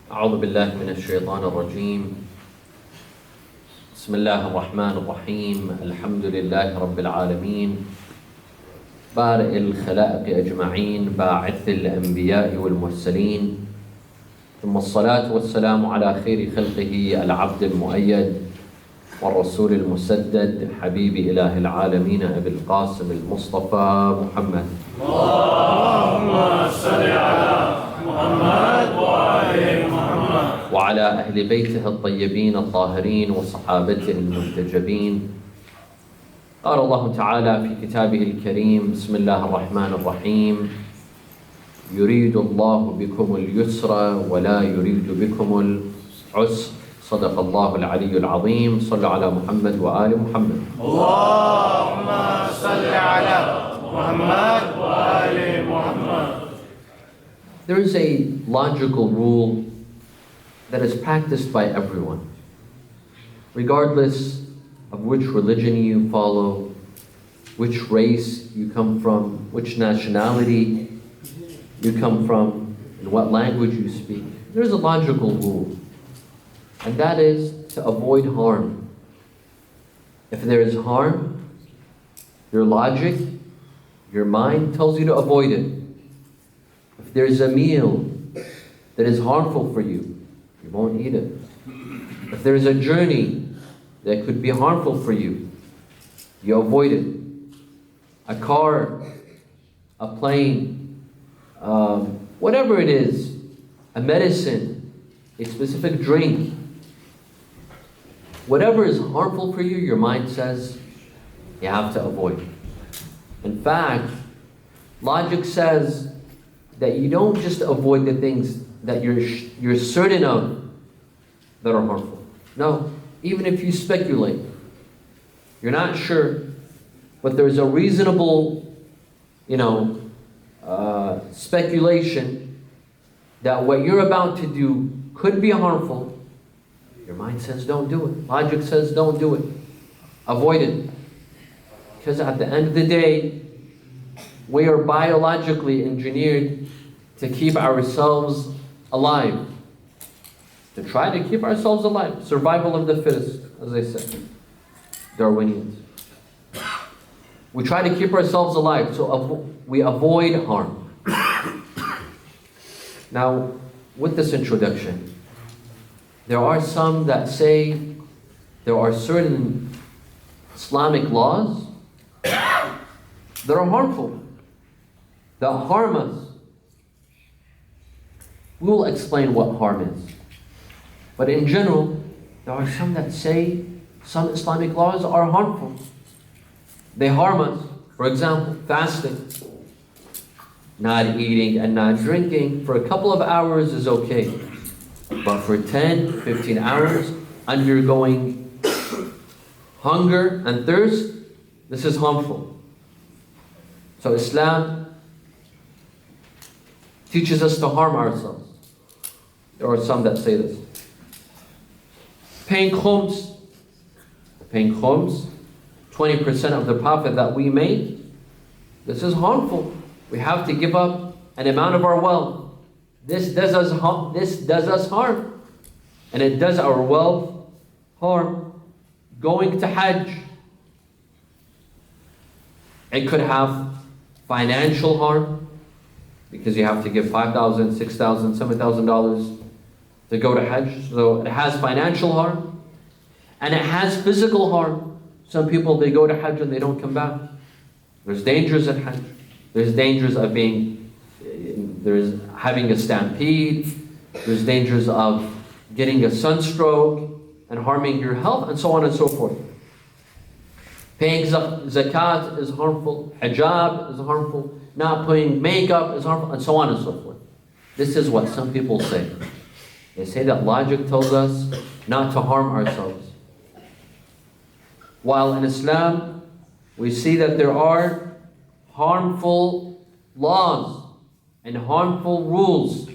أعوذ بالله من الشيطان الرجيم. بسم الله الرحمن الرحيم. الحمد لله رب العالمين، بارئ الخلائق أجمعين، باعث الأنبياء والمرسلين، ثم الصلاة والسلام على خير خلقه العبد المؤيد والرسول المسدد، حبيب إله العالمين أبي القاسم المصطفى محمد. اللهم صل على محمد وآل محمد وعلى أهل بيته الطيبين الطاهرين وصحابته المنتجبين. قال الله تعالى في كتابه الكريم: بسم الله الرحمن الرحيم. يريد الله بكم اليسر ولا يريد بكم العسر. صدق الله العلي العظيم. صلوا على محمد وآل محمد. اللهم صل على محمد وآل محمد. There is a logical rule that is practiced by everyone, regardless of which religion you follow, which race you come from, which nationality you come from, and what language you speak. There is a logical rule, and that is to avoid harm. If there is harm, your logic, your mind tells you to avoid it. If there is a meal that is harmful for you, you won't eat it. If there is a journey that could be harmful for you, you avoid it. A car, a plane, whatever it is, a medicine, a specific drink, whatever is harmful for you, your mind says you have to avoid. In fact, logic says that you don't just avoid the things that you're certain of that are harmful. No, even if you speculate, you're not sure, but there's a reasonable, speculation that what you're about to do could be harmful. Your mind says don't do it. Logic says don't do it. Avoid it. Because at the end of the day, we are biologically engineered to keep ourselves alive. To try to keep ourselves alive. Survival of the fittest, as they say. Darwinians. We try to keep ourselves alive, so we avoid harm. Now, with this introduction, there are some that say there are certain Islamic laws that are harmful, that harm us. We will explain what harm is. But in general, there are some that say some Islamic laws are harmful. They harm us. For example, fasting. Not eating and not drinking for a couple of hours is okay. But for 10, 15 hours, undergoing hunger and thirst, this is harmful. So Islam teaches us to harm ourselves. There are some that say this. Paying khums, 20% of the profit that we make, this is harmful. We have to give up an amount of our wealth. This does us harm. And it does our wealth harm. Going to Hajj, it could have financial harm, because you have to give $5,000, $6,000, $7,000 to go to Hajj. So it has financial harm. And it has physical harm. Some people, they go to Hajj and they don't come back. There's dangers in Hajj. There's dangers of there's having a stampede. There's dangers of getting a sunstroke and harming your health, and so on and so forth. Paying zakat is harmful. Hijab is harmful. Not putting makeup is harmful, and so on and so forth. This is what some people say. They say that logic tells us not to harm ourselves. While in Islam, we see that there are harmful laws and harmful rules.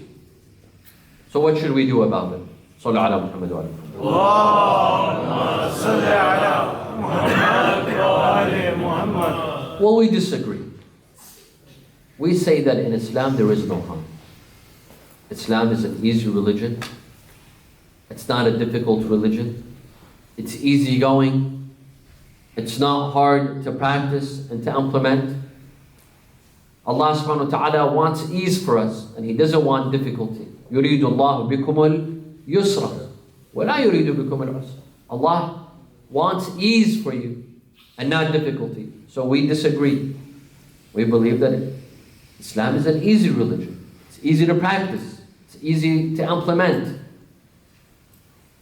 So what should we do about it? Sallu ala Muhammad wa Allahumma salli ala Muhammad wa ali Muhammad. Well, we disagree. We say that in Islam there is no harm. Islam is an easy religion. It's not a difficult religion. It's easygoing. It's not hard to practice and to implement. Allah subhanahu wa ta'ala wants ease for us, and He doesn't want difficulty. يُرِيدُ اللَّهُ بِكُمُ الْيُسْرَ وَلَا يُرِيدُ بِكُمُ الْعُسْرَ. Allah wants ease for you and not difficulty. So we disagree. We believe that Islam is an easy religion. It's easy to practice. It's easy to implement.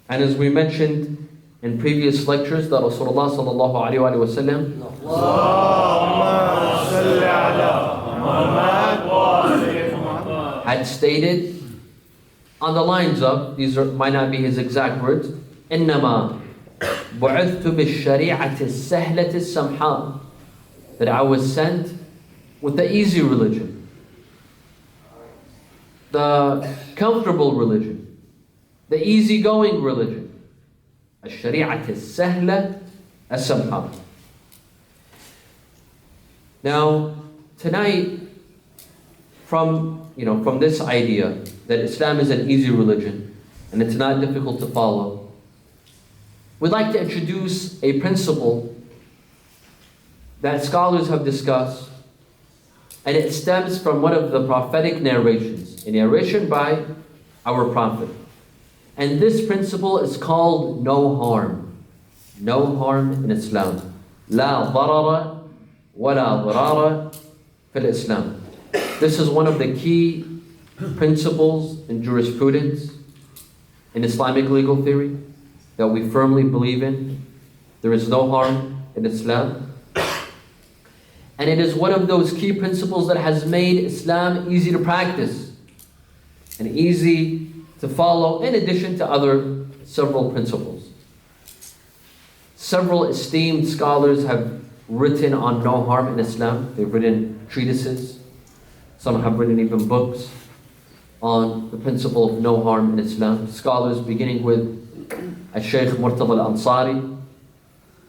And as we mentioned in previous lectures, that Rasulullah sallallahu alayhi wa sallam had stated on the lines of, might not be his exact words, إِنَّمَا بُعِثْتُ بِالشَّرِيعَةِ السَّهْلَةِ السَّمْحَاءِ, that I was sent with the easy religion, the comfortable religion, the easygoing religion. الشريعة السهلة السمحة. Now, tonight, from this idea that Islam is an easy religion and it's not difficult to follow, we'd like to introduce a principle that scholars have discussed, and it stems from one of the prophetic narrations, a narration by our prophet. And this principle is called no harm. No harm in Islam. لا ضرر ولا ضرار في الإسلام. This is one of the key principles in jurisprudence, in Islamic legal theory, that we firmly believe in. There is no harm in Islam. And it is one of those key principles that has made Islam easy to practice and easy to follow, in addition to other several principles. Several esteemed scholars have written on no harm in Islam. They've written treatises. Some have written even books on the principle of no harm in Islam. Scholars beginning with Shaykh Murtada al-Ansari,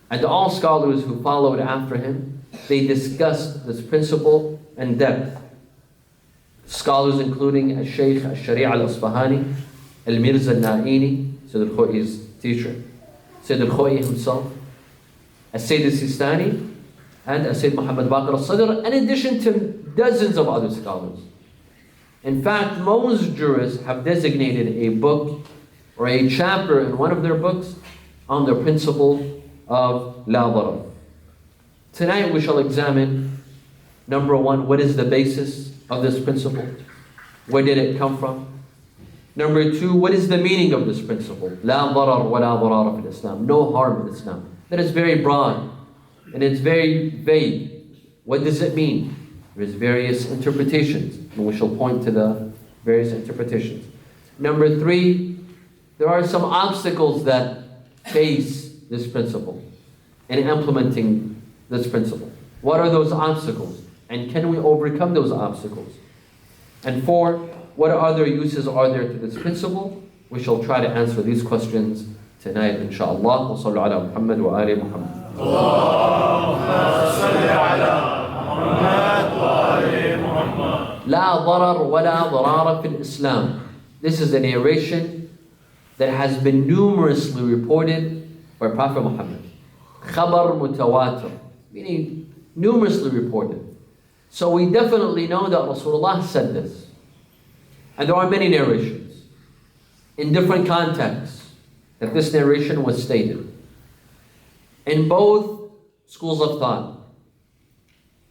and all scholars who followed after him, they discussed this principle in depth. Scholars including Shaykh al-Sharia al-Asbahani, al-Mirza al-Na'ini, Sayyid al-Khoi's teacher, Sayyid al-Khoi himself, Sayyid al-Sistani, and Sayyid Muhammad Baqir al-Sadr, in addition to dozens of other scholars. In fact, most jurists have designated a book or a chapter in one of their books on the principle of La Darar. Tonight we shall examine, number one, what is the basis of this principle? Where did it come from? Number two, what is the meaning of this principle? La darar wa la darar fil Islam. No harm in Islam. That is very broad and it's very vague. What does it mean? There's various interpretations, and we shall point to the various interpretations. Number three, there are some obstacles that face this principle in implementing this principle. What are those obstacles? And can we overcome those obstacles? And four, what other uses are there to this principle? We shall try to answer these questions tonight, inshaAllah. Wa sallu ala Muhammad wa ali Muhammad. Allahumma salli ala Muhammad wa ali Muhammad. La darar wa la darara fil Islam. This is a narration that has been numerously reported by Prophet Muhammad. Khabar mutawatir, meaning numerously reported. So we definitely know that Rasulullah said this. And there are many narrations in different contexts that this narration was stated. In both schools of thought,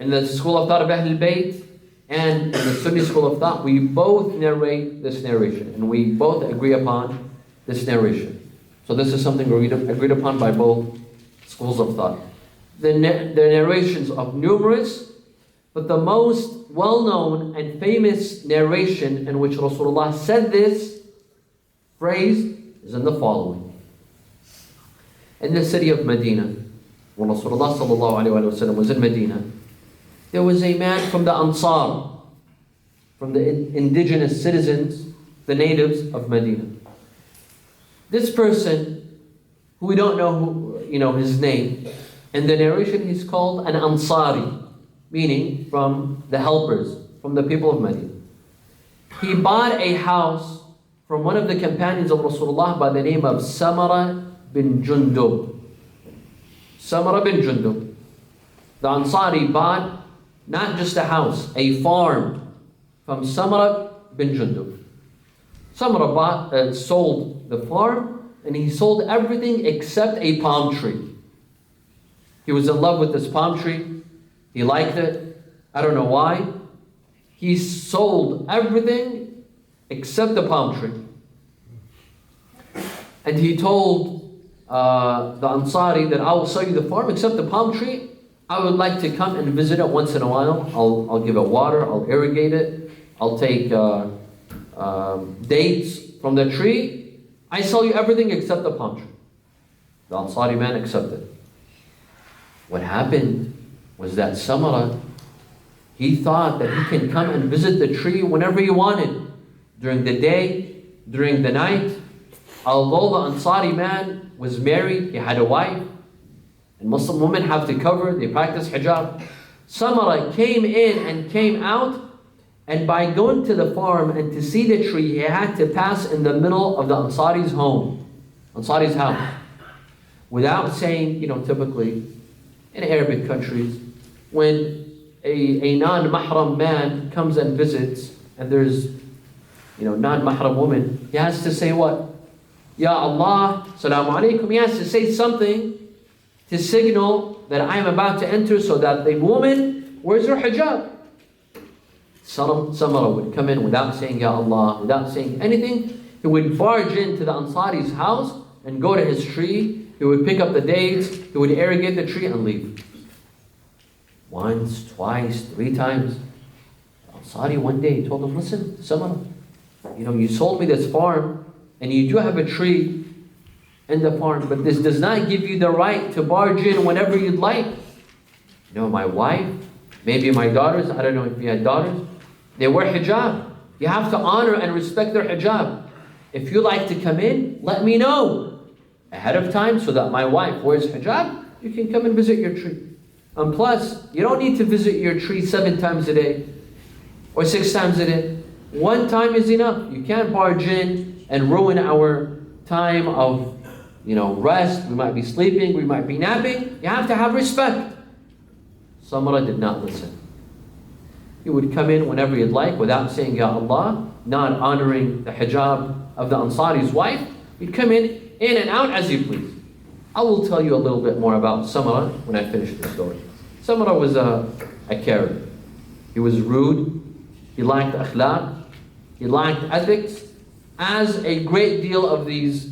in the school of thought of Ahlul Bayt and in the Sunni school of thought, we both narrate this narration and we both agree upon this narration. So this is something agreed upon by both schools of thought. The narrations of numerous, but the most well-known and famous narration in which Rasulullah said this phrase is in the following. In the city of Medina, when Rasulullah ﷺ was in Medina, there was a man from the Ansar, from the indigenous citizens, the natives of Medina. This person, who we don't know his name, in the narration he's called an Ansari, meaning from the helpers, from the people of Medina. He bought a house from one of the companions of Rasulullah by the name of Samara bin Jundub. Samara bin Jundub. The Ansari bought not just a house, a farm from Samara bin Jundub. Samara sold the farm, and he sold everything except a palm tree. He was in love with this palm tree. He liked it. I don't know why. He sold everything except the palm tree. And he told the Ansari that I will sell you the farm except the palm tree. I would like to come and visit it once in a while. I'll give it water. I'll irrigate it. I'll take dates from the tree. I sell you everything except the palm tree. The Ansari man accepted. What happened was that Samara, he thought that he can come and visit the tree whenever he wanted, during the day, during the night. Although the Ansari man was married, he had a wife, and Muslim women have to cover, they practice hijab. Samara came in and came out, and by going to the farm and to see the tree, he had to pass in the middle of the Ansari's home, Ansari's house, without saying, typically, in Arabic countries, when a non-mahram man comes and visits, and there's, non-mahram woman, he has to say what? Ya Allah, Salaamu Alaikum. He has to say something to signal that I am about to enter, so that the woman wears her hijab. Samara would come in without saying Ya Allah, without saying anything. He would barge into the Ansari's house and go to his tree. He would pick up the dates, he would irrigate the tree and leave. Once, twice, 3 times. Ansari one day told him, listen, Samara, you sold me this farm, and you do have a tree in the farm, but this does not give you the right to barge in whenever you'd like. My wife, maybe my daughters, I don't know if you had daughters, they wear hijab. You have to honor and respect their hijab. If you like to come in, let me know ahead of time so that my wife wears hijab, you can come and visit your tree. And plus, you don't need to visit your tree 7 times a day or 6 times a day. 1 time is enough. You can't barge in and ruin our time of, rest. We might be sleeping, we might be napping. You have to have respect. Samara did not listen. He would come in whenever he'd like without saying Ya Allah, not honoring the hijab of the Ansari's wife. He'd come in and out as he pleased. I will tell you a little bit more about Samara when I finish the story. Samara was a character. He was rude. He lacked akhlaq. He lacked ethics. As a great deal of these,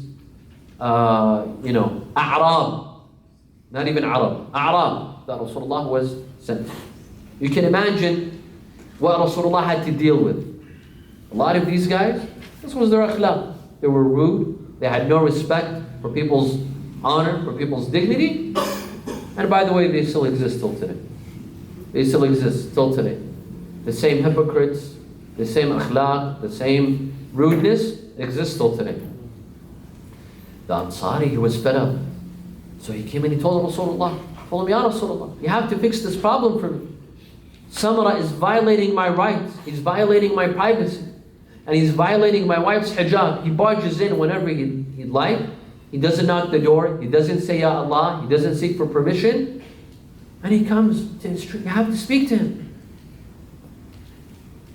A'rab, not even Arab, A'rab, that Rasulullah was sent. You can imagine what Rasulullah had to deal with. A lot of these guys, this was their akhlaq. They were rude. They had no respect for people's honor, for people's dignity. And by the way, they still exist till today. They still exist till today. The same hypocrites, the same akhlaq, the same rudeness exists till today. The Ansari, he was fed up. So he came and he told Rasulullah, told him, Ya Rasulullah, you have to fix this problem for me. Samara is violating my rights. He's violating my privacy. And he's violating my wife's hijab. He barges in whenever he'd like. He doesn't knock the door. He doesn't say Ya Allah. He doesn't seek for permission. And he comes to his tree. You have to speak to him.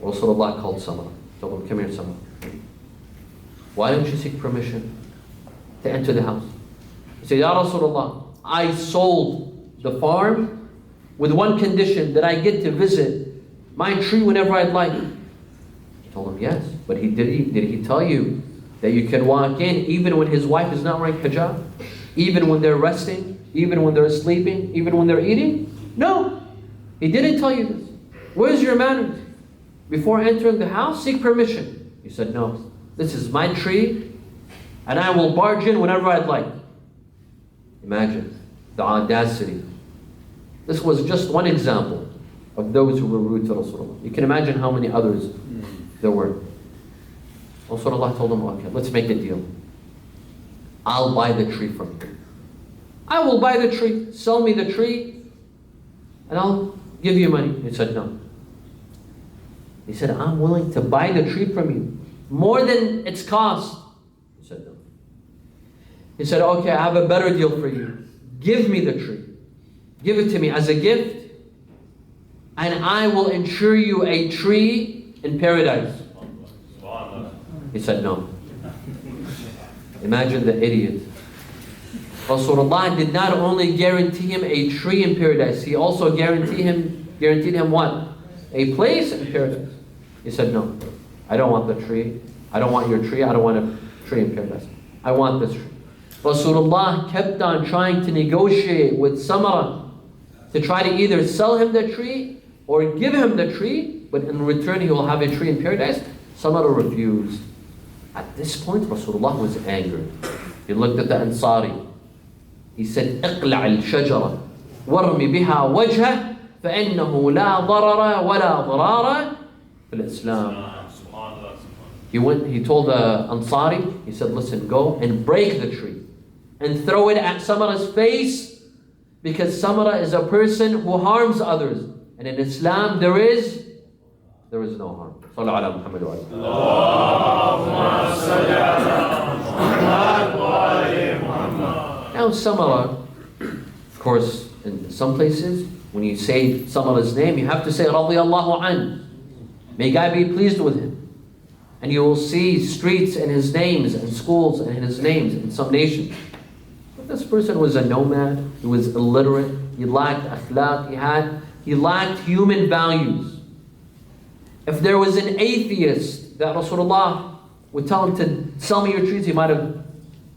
Rasulullah called Samara. Told him, come here, Samara. Why don't you seek permission to enter the house? He said, Ya Rasulullah, I sold the farm with one condition, that I get to visit my tree whenever I'd like. He told him, yes. But did he tell you that you can walk in even when his wife is not wearing hijab? Even when they're resting? Even when they're sleeping? Even when they're eating? No. He didn't tell you this. Where's your manners? Before entering the house, seek permission. He said, no. This is my tree, and I will barge in whenever I'd like. Imagine the audacity. This was just one example of those who were rude to Rasulullah. You can imagine how many others there were. Rasulullah told him, okay, let's make a deal. I'll buy the tree from you. I will buy the tree. Sell me the tree, and I'll give you money. He said, no. He said, I'm willing to buy the tree from you, more than its cost? He said, no. He said, okay, I have a better deal for you. Give me the tree. Give it to me as a gift, and I will ensure you a tree in paradise. He said, no. Imagine the idiot. Rasulullah did not only guarantee him a tree in paradise, he also guaranteed him what? A place in paradise. He said, no, I don't want the tree. I don't want your tree. I don't want a tree in paradise. I want this tree. Rasulullah kept on trying to negotiate with Samara to try to either sell him the tree or give him the tree, but in return he will have a tree in paradise. Samara refused. At this point, Rasulullah was angered. He looked at the Ansari. He said, اقلع الشجرة وارم بها وجهه فإنه لا ضرر ولا ضرار في الإسلام. He told the Ansari, he said, listen, go and break the tree and throw it at Samara's face, because Samara is a person who harms others. And in Islam, there is no harm. صلوا على محمد وعلى آله. Now Samara, of course, in some places, when you say Samara's name, you have to say radiyallahu an. May God be pleased with him. And you will see streets in his names and schools in his names in some nations. But this person was a nomad, he was illiterate, he lacked akhlaq, he lacked human values. If there was an atheist that Rasulullah would tell him to sell me your trees, he might have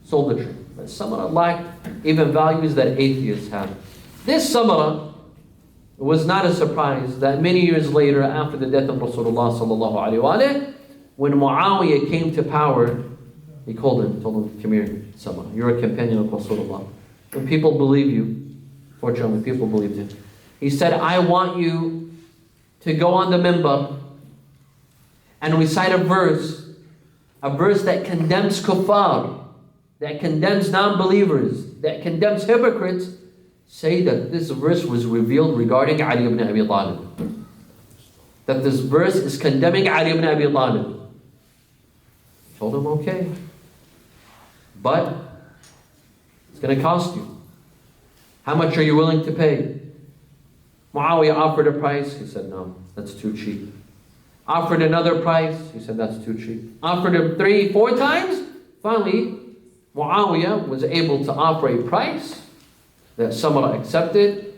sold the tree. But Samara lacked even values that atheists have. This Samara was not a surprise that many years later, after the death of Rasulullah sallallahu alaihi wasallam, when Muawiyah came to power, he called him, told him, come here, Samara, you're a companion of Rasulullah. When people believe you, fortunately people believed him, he said, I want you to go on the minbar and recite a verse that condemns kuffar, that condemns non-believers, that condemns hypocrites. Say that this verse was revealed regarding Ali ibn Abi Talib. That this verse is condemning Ali ibn Abi Talib. He told him, okay, but it's going to cost you. How much are you willing to pay? Muawiyah offered a price. He said, no, that's too cheap. Offered another price. He said, that's too cheap. Offered him 3, 4 times. Finally, Muawiyah was able to offer a price that Samara accepted.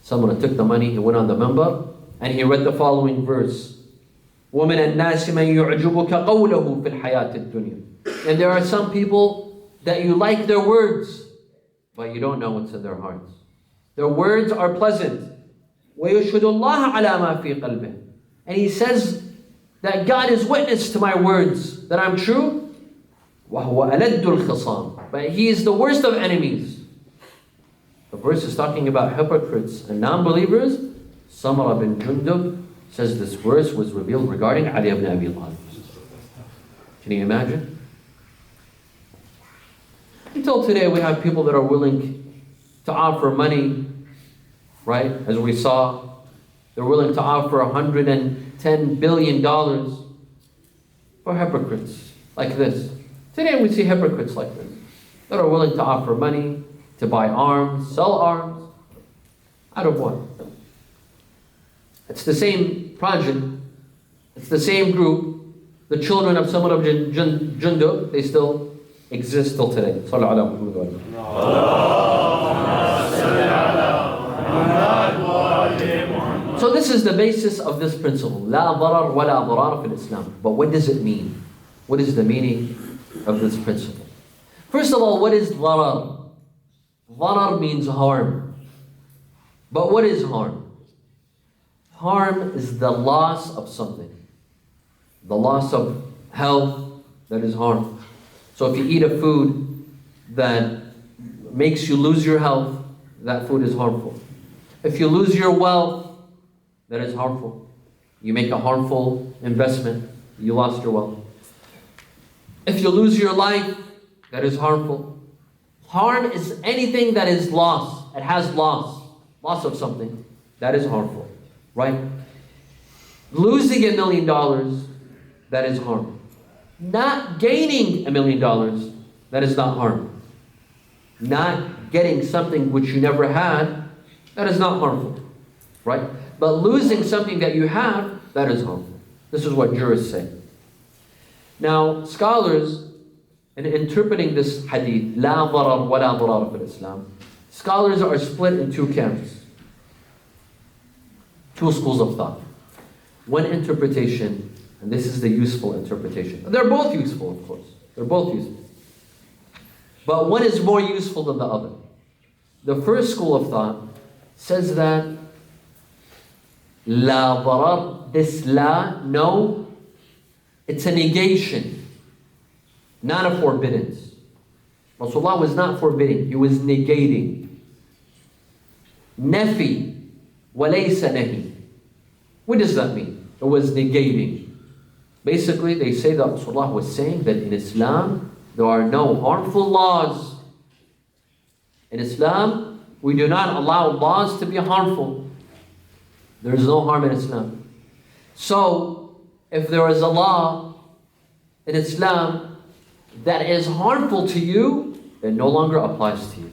Samara took the money, he went on the minbar, and he read the following verse. وَمِنَ النَّاسِ مَنْ يُعْجُبُكَ قَوْلَهُ فِي الْحَيَاةِ الدُّنْيَا. And there are some people that you like their words, but you don't know what's in their hearts. Their words are pleasant. وَيُشْهِدُ اللَّهَ عَلَى مَا فِي قَلْبِهِ. And he says that God is witness to my words, that I'm true. وَهُوَ أَلَدُّ الْخِصَامِ. But he is the worst of enemies. The verse is talking about hypocrites and non-believers. Samara bin Jundub says this verse was revealed regarding Ali ibn Abi Talib. Can you imagine? Until today we have people that are willing to offer money, right? As we saw, they're willing to offer $110 billion for hypocrites like this. Today we see hypocrites like this that are willing to offer money, to buy arms, sell arms. Out of what? It's the same project. It's the same group. The children of Samara bin Jundub, they still exist till today. So this is the basis of this principle. لا ضرر ولا ضرار في الإسلام. But what does it mean? What is the meaning of this principle? First of all, what is ضرر? Dharar means harm. But what is harm? Harm is the loss of something. The loss of health, that is harm. So if you eat a food that makes you lose your health, that food is harmful. If you lose your wealth, that is harmful. You make a harmful investment, you lost your wealth. If you lose your life, that is harmful. Harm is anything that is loss. It has loss. Loss of something. That is harmful. Right? Losing $1 million, that is harm. Not gaining $1 million, that is not harm. Not getting something which you never had, that is not harmful. Right? But losing something that you have, that is harmful. This is what jurists say. Now, scholars, in interpreting this hadith, لا ضرر ولا ضرار في الإسلام, scholars are split in two camps. Two schools of thought. One interpretation, and this is the useful interpretation. They're both useful, of course. They're both useful. But one is more useful than the other. The first school of thought says that la darar, this la, no, it's a negation, not a forbiddance. Rasulullah was not forbidding, he was negating. Nafi, walaysa nahi. What does that mean? It was negating. Basically, they say that Rasulullah was saying that in Islam, there are no harmful laws. In Islam, we do not allow laws to be harmful. There is no harm in Islam. So, if there is a law in Islam that is harmful to you, it no longer applies to you.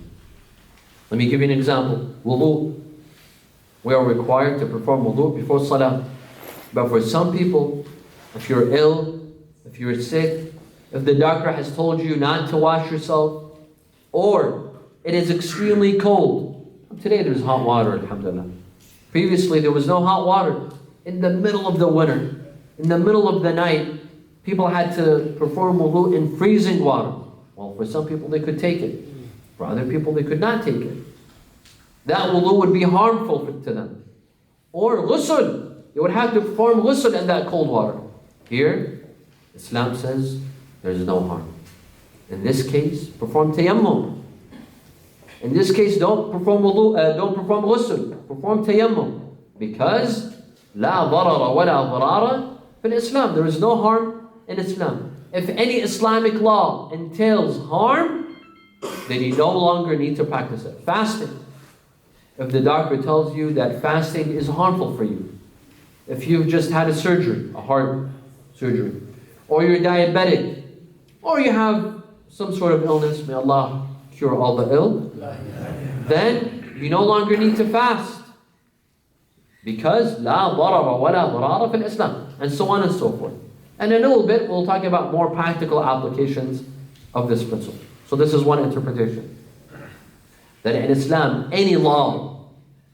Let me give you an example. Wudu. We are required to perform wudu before salah. But for some people, if you're ill, if you're sick, if the doctor has told you not to wash yourself, or it is extremely cold. Today there's hot water, alhamdulillah. Previously there was no hot water. In the middle of the winter, in the middle of the night, people had to perform wudu in freezing water. Well, for some people they could take it. For other people they could not take it. That wudu would be harmful to them. Or ghusl. They would have to perform ghusl in that cold water. Here, Islam says there is no harm. In this case, perform tayammum. In this case, don't perform wudu, don't perform ghusl. Perform tayammum. Because la darara wa la darara in Islam. There is no harm in Islam. If any Islamic law entails harm, then you no longer need to practice it. Fasting. If the doctor tells you that fasting is harmful for you, if you've just had a surgery, a heart surgery, or you're diabetic, or you have some sort of illness, may Allah cure all the ill, then you no longer need to fast. Because la darara wa la darara fil Islam, and so on and so forth. And in a little bit, we'll talk about more practical applications of this principle. So this is one interpretation. That in Islam, any law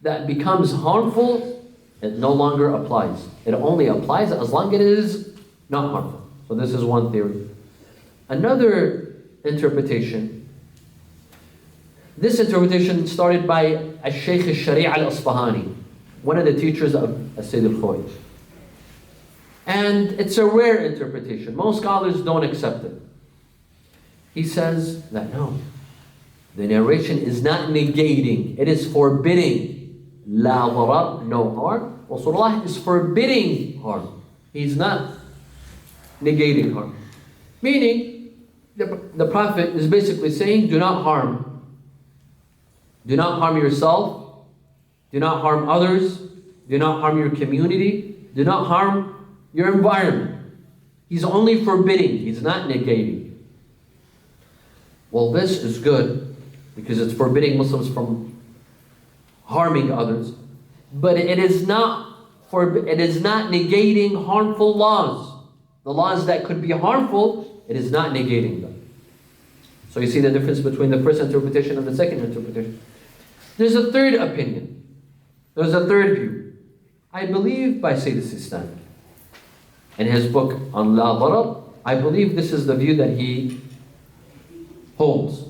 that becomes harmful, it no longer applies. It only applies as long as it is not harmful. So this is one theory. Another interpretation, this interpretation started by Al-Shaykh al-Shari' al-Asfahani, one of the teachers of Sayyid al-Khoy. And it's a rare interpretation. Most scholars don't accept it. He says that no, the narration is not negating, it is forbidding. La darar, no harm. Rasulullah is forbidding harm. He's not negating harm. Meaning, the Prophet is basically saying, do not harm. Do not harm yourself. Do not harm others. Do not harm your community. Do not harm your environment. He's only forbidding, he's not negating. Well, this is good because it's forbidding Muslims from harming others, but it is not negating harmful laws. The laws that could be harmful, it is not negating them. So you see the difference between the first interpretation and the second interpretation. There's a third opinion. There's a third view. I believe by Sayyid Sistani. In his book on La Darar, I believe this is the view that he holds.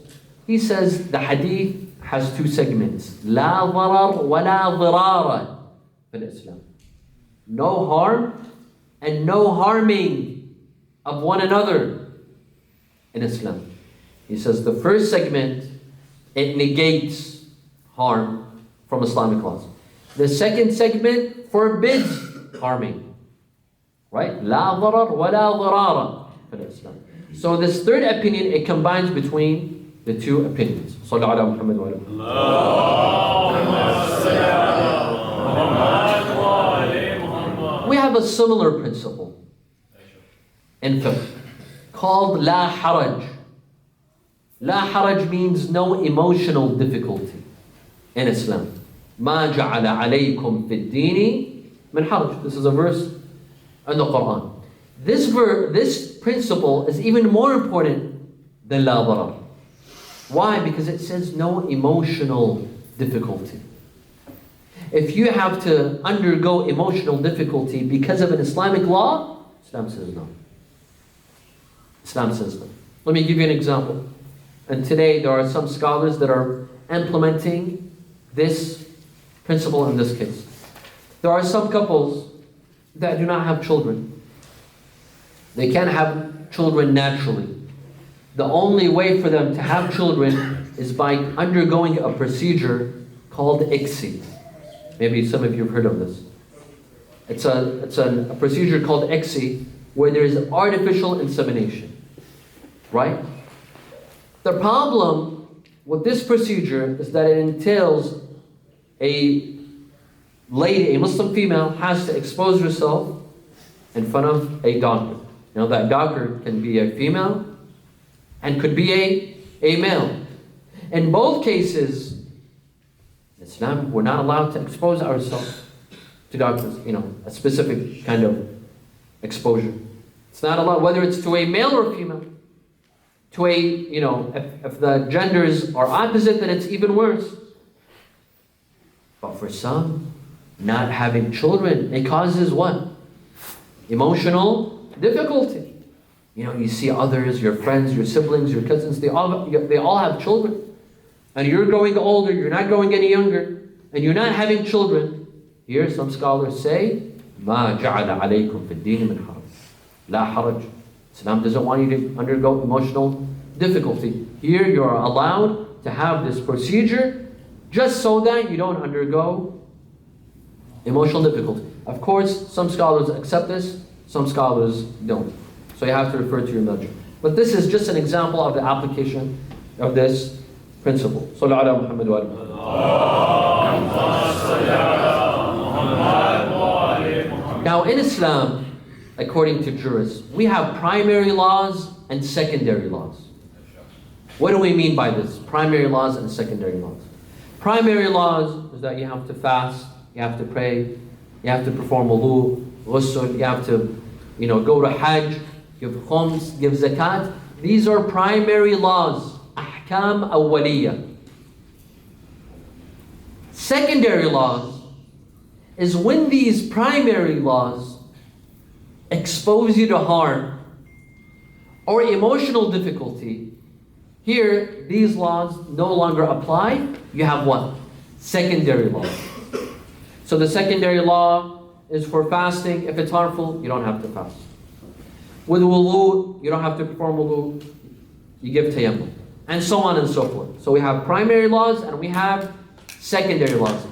He says the hadith has two segments. La darar wa la dirara in Islam. No harm and no harming of one another in Islam. He says the first segment, it negates harm from Islamic laws. The second segment forbids harming. Right? La darar wa la dirara in Islam. So this third opinion, it combines between the two opinions. Sallu ala Muhammad wa ala. We have a similar principle. in fiqh called La Haraj. La Haraj means no emotional difficulty in Islam. ما جعل عليكم في الدين من حرج. This is a verse in the Quran. This principle is even more important than La Darar. Why? Because it says no emotional difficulty. If you have to undergo emotional difficulty because of an Islamic law, Islam says no. Islam says no. Let me give you an example. And today there are some scholars that are implementing this principle in this case. There are some couples that do not have children. They can't have children naturally. The only way for them to have children is by undergoing a procedure called ICSI. Maybe some of you have heard of this. It's a procedure called ICSI where there is artificial insemination. Right? The problem with this procedure is that it entails a lady, a Muslim female, has to expose herself in front of a doctor. Now that doctor can be a female and could be a male. In both cases, in Islam, we're not allowed to expose ourselves to doctors, a specific kind of exposure. It's not allowed, whether it's to a male or a female. To if the genders are opposite, then it's even worse. But for some, not having children, it causes what? Emotional difficulty. You see others, your friends, your siblings, your cousins, they all have children. And you're growing older, you're not growing any younger, and you're not having children. Here some scholars say, مَا جَعَلَ عَلَيْكُمْ فِي الدِّينِ مِنْ حَرَجٍ لَا حَرَجٍ. Islam doesn't want you to undergo emotional difficulty. Here you are allowed to have this procedure just so that you don't undergo emotional difficulty. Of course, some scholars accept this, some scholars don't. So you have to refer to your marja. But this is just an example of the application of this principle. Sallu ala Muhammad wa alihi. Now in Islam, according to jurists, we have primary laws and secondary laws. What do we mean by this? Primary laws and secondary laws. Primary laws is that you have to fast, you have to pray, you have to perform wudu, ghusl, you have to, go to Hajj, give khums, give zakat. These are primary laws, ahkam awwaliyah. Secondary laws is when these primary laws expose you to harm or emotional difficulty. Here, these laws no longer apply. You have what? Secondary law. So the secondary law is for fasting. If it's harmful, you don't have to fast. With wudu, you don't have to perform wudu. You give tayammum. And so on and so forth. So we have primary laws and we have secondary laws.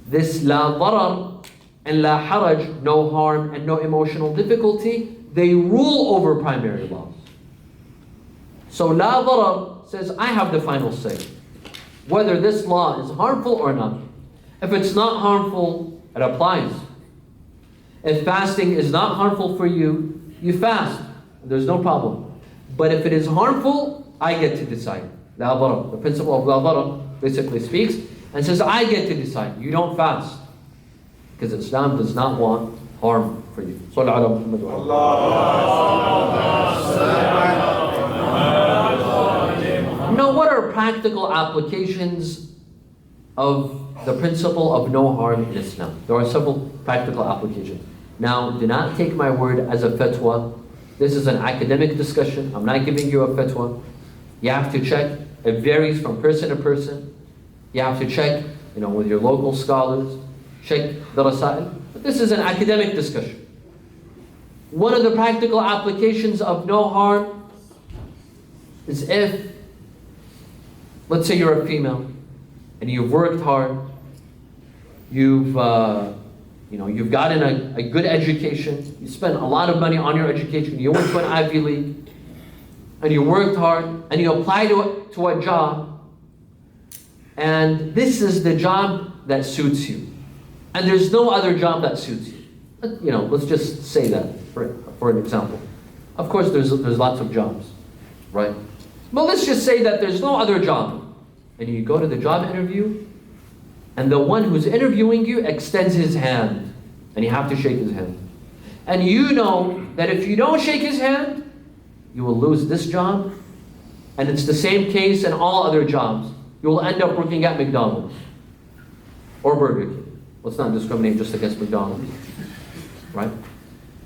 This la darar and la haraj, no harm and no emotional difficulty, they rule over primary laws. So la darar says, I have the final say, whether this law is harmful or not. If it's not harmful, it applies. If fasting is not harmful for you, you fast. There's no problem. But if it is harmful, I get to decide. La darar. The principle of la darar basically speaks and says, I get to decide. You don't fast. Because Islam does not want harm for you. Sallu ala Muhammad wa alihi. Now, what are practical applications of the principle of no harm in Islam? There are several practical applications. Now, do not take my word as a fatwa. This is an academic discussion. I'm not giving you a fatwa. You have to check. It varies from person to person. You have to check, with your local scholars. Check the rasail. But this is an academic discussion. One of the practical applications of no harm is if, let's say you're a female and you've worked hard, you've gotten a good education, you spent a lot of money on your education, you went to an Ivy League, and you worked hard, and you applied to a job, and this is the job that suits you. And there's no other job that suits you. Let's just say that for an example. Of course, there's lots of jobs, right? But let's just say that there's no other job. And you go to the job interview, and the one who's interviewing you extends his hand, and you have to shake his hand. And you know that if you don't shake his hand, you will lose this job, and it's the same case in all other jobs. You will end up working at McDonald's or Burger King. Let's not discriminate just against McDonald's, right?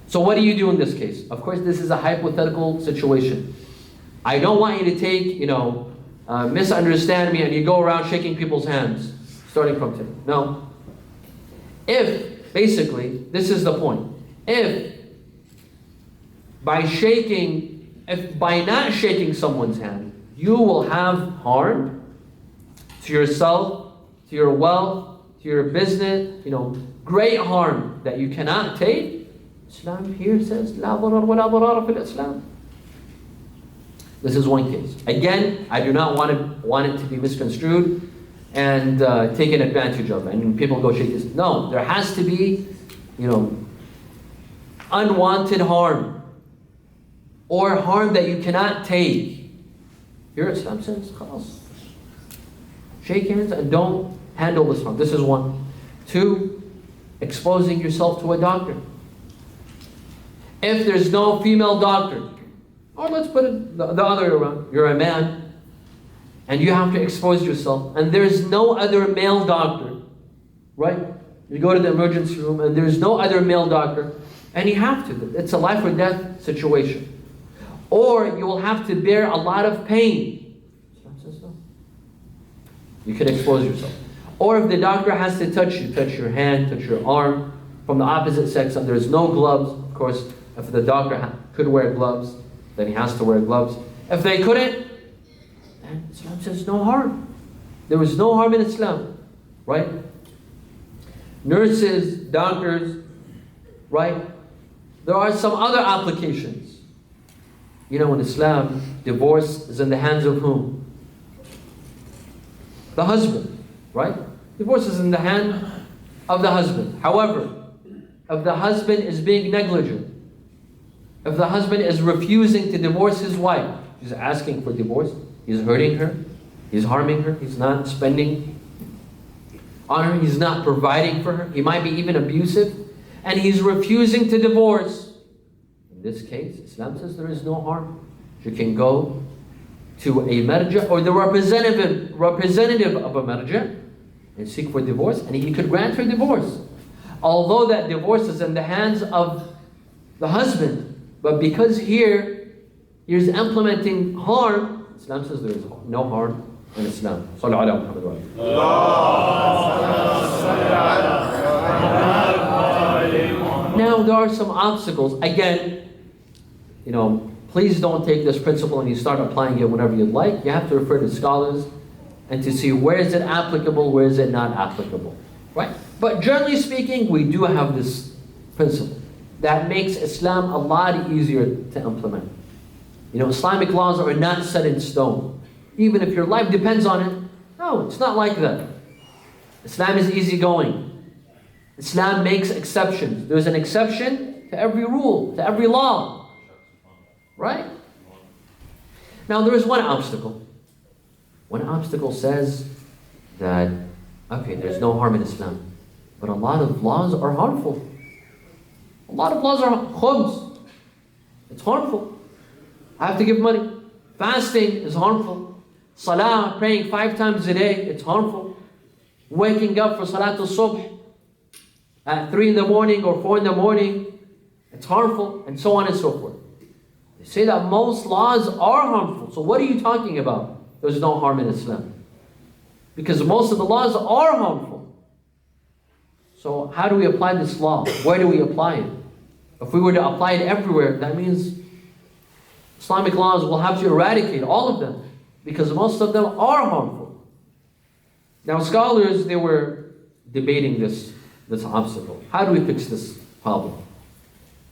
So what do you do in this case? Of course, this is a hypothetical situation. I don't want you to take, misunderstand me and you go around shaking people's hands, starting from today. No. Basically, this is the point. If by not shaking someone's hand, you will have harm to yourself, to your wealth, to your business, great harm that you cannot take, Islam here says, لا ضرر ولا ضرار في الإسلام. This is one case. Again, I do not want it to be misconstrued and taken advantage of. And people go shake this. No, there has to be, unwanted harm or harm that you cannot take. Here Islam says, khalas. Shake hands and don't handle this harm. This is one. 2, exposing yourself to a doctor. If there's no female doctor, or let's put it the other way around, you're a man, and you have to expose yourself, and there's no other male doctor, right? You go to the emergency room, and there's no other male doctor, and you have to. It's a life or death situation. Or you will have to bear a lot of pain. You can expose yourself. Or if the doctor has to touch you, touch your hand, touch your arm, from the opposite sex, and there's no gloves, of course, if the doctor could wear gloves, then he has to wear gloves. If they couldn't, then Islam says no harm. There was no harm in Islam, right? Nurses, doctors, right? There are some other applications. In Islam, divorce is in the hands of whom? The husband, right? Divorce is in the hand of the husband. However, if the husband is being negligent, if the husband is refusing to divorce his wife, he's asking for divorce, he's hurting her, he's harming her, he's not spending on her, he's not providing for her, he might be even abusive, and he's refusing to divorce. In this case, Islam says there is no harm. You can go to a marja or the representative of a marja and seek for divorce, and he could grant her divorce. Although that divorce is in the hands of the husband, but because he's implementing harm, Islam says there is no harm in Islam. Now there are some obstacles. Again, please don't take this principle and you start applying it whenever you'd like. You have to refer to scholars and to see where is it applicable, where is it not applicable, right? But generally speaking, we do have this principle that makes Islam a lot easier to implement. Islamic laws are not set in stone. Even if your life depends on it, no, it's not like that. Islam is easygoing. Islam makes exceptions. There's an exception to every rule, to every law. Right? Now there is one obstacle. One obstacle says that, okay, there's no harm in Islam. But a lot of laws are harmful. A lot of laws are khums. It's harmful. I have to give money. Fasting is harmful. Salah, praying 5 times a day, it's harmful. Waking up for Salatul Subh at 3 in the morning or 4 in the morning, it's harmful, and so on and so forth. They say that most laws are harmful. So what are you talking about? There's no harm in Islam. Because most of the laws are harmful. So how do we apply this law? Where do we apply it? If we were to apply it everywhere, that means Islamic laws will have to eradicate all of them, because most of them are harmful. Now scholars, they were debating this obstacle. How do we fix this problem?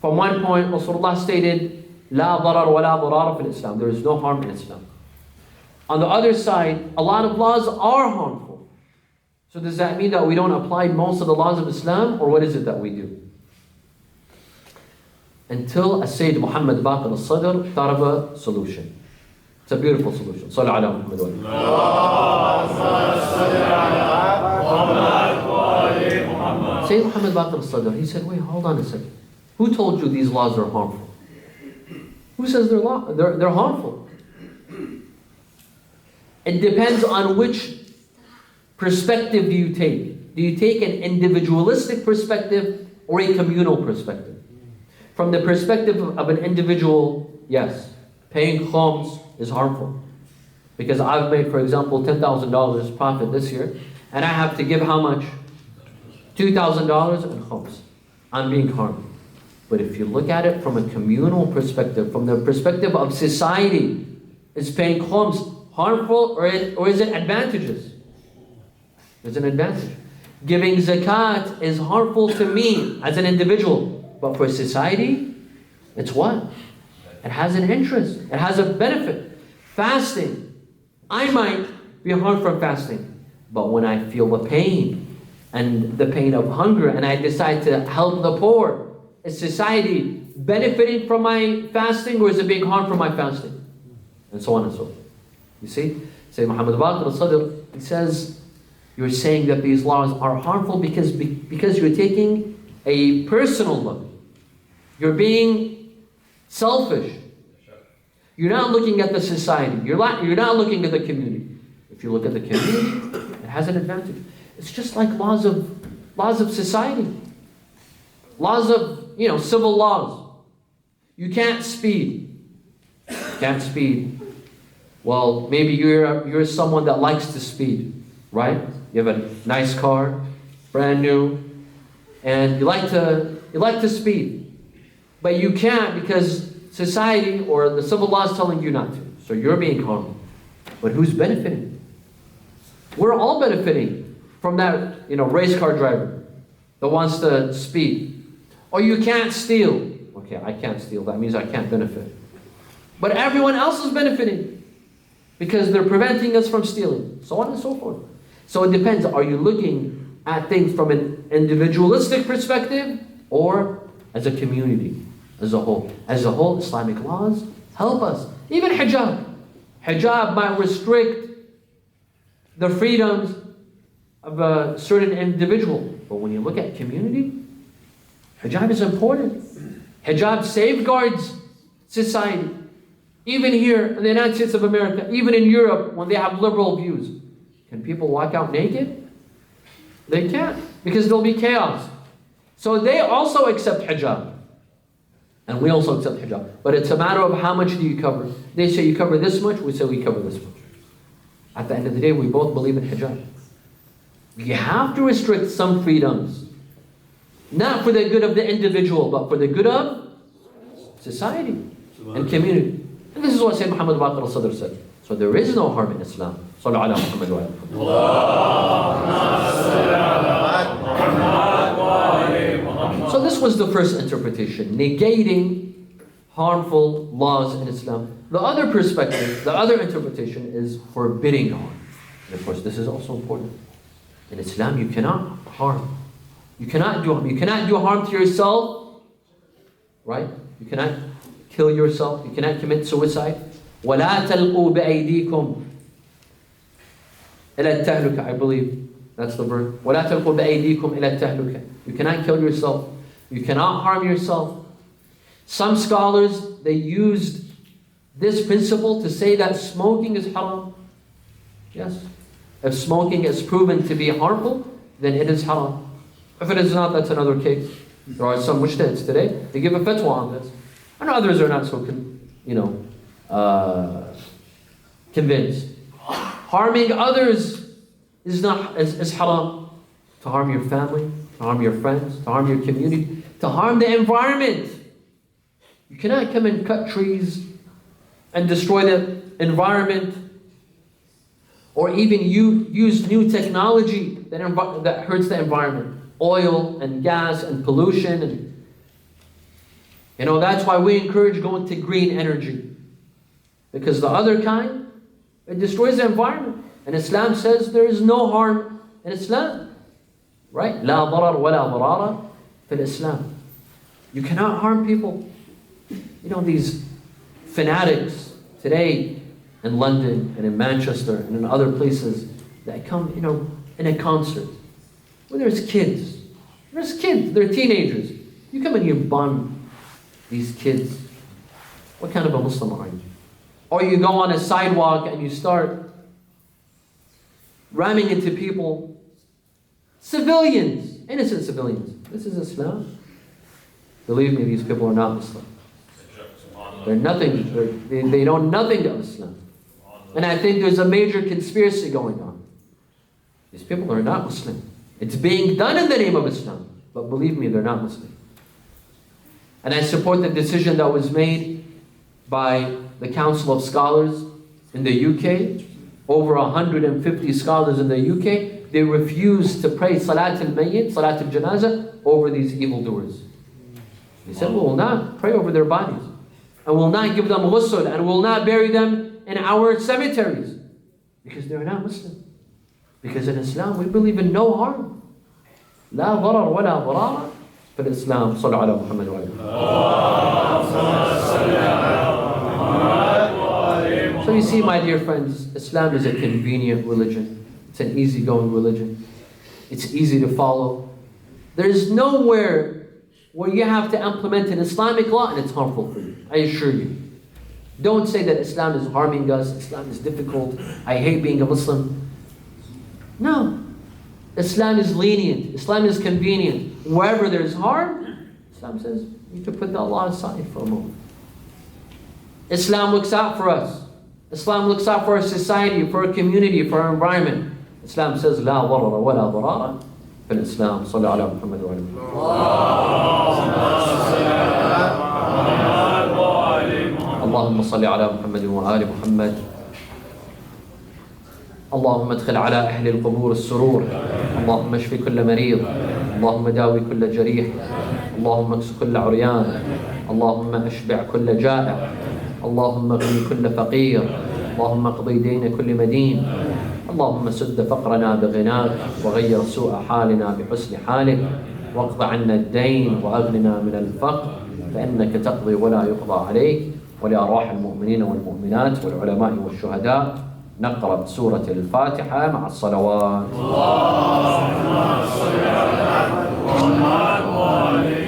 From one point, Rasulullah stated, لا ضرر ولا ضرار في الإسلام. There is no harm in Islam. On the other side, a lot of laws are harmful. So does that mean that we don't apply most of the laws of Islam, or what is it that we do? until Sayyid Muhammad Baqir al-Sadr thought of a solution. It's a beautiful solution. Sallu ala Muhammad wa alihi. Sayyid Muhammad Baqir al-Sadr, he said, wait, hold on a second. Who told you these laws are harmful? Who says they're harmful? It depends on which perspective do you take. Do you take an individualistic perspective or a communal perspective? From the perspective of an individual, yes, paying khums is harmful. Because I've made, for example, $10,000 profit this year, and I have to give how much? $2,000 in khums. I'm being harmed. But if you look at it from a communal perspective, from the perspective of society, is paying khums harmful or is it advantageous? It's an advantage. Giving zakat is harmful to me as an individual. But for society, it's what? It has an interest. It has a benefit. Fasting. I might be harmed from fasting. But when I feel the pain and the pain of hunger and I decide to help the poor, is society benefiting from my fasting or is it being harmed from my fasting? And so on and so forth. You see? Say Muhammad Baqir al-Sadr, he says, you're saying that these laws are harmful because you're taking a personal look. You're being selfish. You're not looking at the society. You're not looking at the community. If you look at the community, it has an advantage. It's just like laws of society. Laws of, civil laws. You can't speed. Can't speed. Well, maybe you're someone that likes to speed, right? You have a nice car, brand new, and you like to speed. But you can't because society or the civil law is telling you not to. So you're being harmed. But who's benefiting? We're all benefiting from that, race car driver that wants to speed. Or you can't steal. Okay, I can't steal. That means I can't benefit. But everyone else is benefiting because they're preventing us from stealing. So on and so forth. So it depends. Are you looking at things from an individualistic perspective or as a community, as a whole? As a whole, Islamic laws help us. Even hijab. Hijab might restrict the freedoms of a certain individual. But when you look at community, hijab is important. Hijab safeguards society. Even here in the United States of America, even in Europe, when they have liberal views, can people walk out naked? They can't, because there'll be chaos. So they also accept hijab. And we also accept hijab. But it's a matter of how much do you cover. They say you cover this much, we say we cover this much. At the end of the day, we both believe in hijab. You have to restrict some freedoms. Not for the good of the individual, but for the good of society and community. And this is what Sayyid Muhammad Baqir al-Sadr said. So there is no harm in Islam. Sallu ala Muhammad wa alihi. So this was the first interpretation, negating harmful laws in Islam. The other perspective, the other interpretation is forbidding harm. And of course, this is also important. In Islam, you cannot harm. You cannot do harm. You cannot do harm to yourself, right? You cannot kill yourself. You cannot commit suicide. وَلَا تَلْقُوا بِأَيْدِيكُمْ إِلَى التَّهْلُكَةِ. I believe that's the verse. وَلَا تَلْقُوا بِأَيْدِيكُمْ إِلَى التَّهْلُكَةِ. You cannot kill yourself. You cannot harm yourself. Some scholars, they used this principle to say that smoking is haram. Yes. If smoking is proven to be harmful, then it is haram. If it is not, that's another case. There are some mujtahids today, they give a fatwa on this. And others are not so, convinced. Harming others is haram. To harm your family, to harm your friends, to harm your community, to harm the environment. You cannot come and cut trees and destroy the environment, or even use new technology that hurts the environment. Oil and gas and pollution. And that's why we encourage going to green energy. Because the other kind, it destroys the environment. And Islam says there is no harm in Islam. Right? لا ضرر ولا ضرار في الإسلام. You cannot harm people. these fanatics today in London and in Manchester and in other places that come, in a concert where there's kids. They're teenagers. You come and you bomb these kids. What kind of a Muslim are you? Or you go on a sidewalk and you start ramming into people, civilians, innocent civilians. This is Islam. Believe me, these people are not Muslim. They're nothing. They know nothing of Islam. And I think there's a major conspiracy going on. These people are not Muslim. It's being done in the name of Islam. But believe me, they're not Muslim. And I support the decision that was made by the Council of Scholars in the UK. Over 150 scholars in the UK, they refused to pray Salat al-Mayyit, Salat al-Janazah, over these evildoers. They said, we will not pray over their bodies. And will not give them ghusl, and will not bury them in our cemeteries. Because they're not Muslim. Because in Islam, we believe in no harm. لا ضرر ولا ضرار في الإسلام. صلوا على محمد وعلى آله. So you see, my dear friends, Islam is a convenient religion. It's an easygoing religion. It's easy to follow. There's nowhere where you have to implement an Islamic law and it's harmful for you. I assure you. Don't say that Islam is harming us, Islam is difficult, I hate being a Muslim. No. Islam is lenient. Islam is convenient. Wherever there's harm, Islam says you need to put the Allah aside for a moment. Islam looks out for us. Islam looks out for our society, for our community, for our environment. Islam says لا ضرر ولا ضرار في الإسلام. صلى على محمد وعلى آله. اللهم صل على محمد وآل محمد. اللهم ادخل على أهل القبور السرور. اللهم اشف كل مريض. اللهم داوي كل جريح. اللهم اكس كل عريان. اللهم اشبع كل جائع. اللهم اغني كل فقير. اللهم اقضي دين كل مدين. اللهم سد فقرنا بغناك وغير سوء حالنا بحسن حالك واقض عنا الدين وأغننا من الفقر فإنك تقضي ولا يقضى عليك. ولأرواح المؤمنين والمؤمنات والعلماء والشهداء نقرأ سورة الفاتحة مع الصلوات. اللهم صل على محمد وعلى آله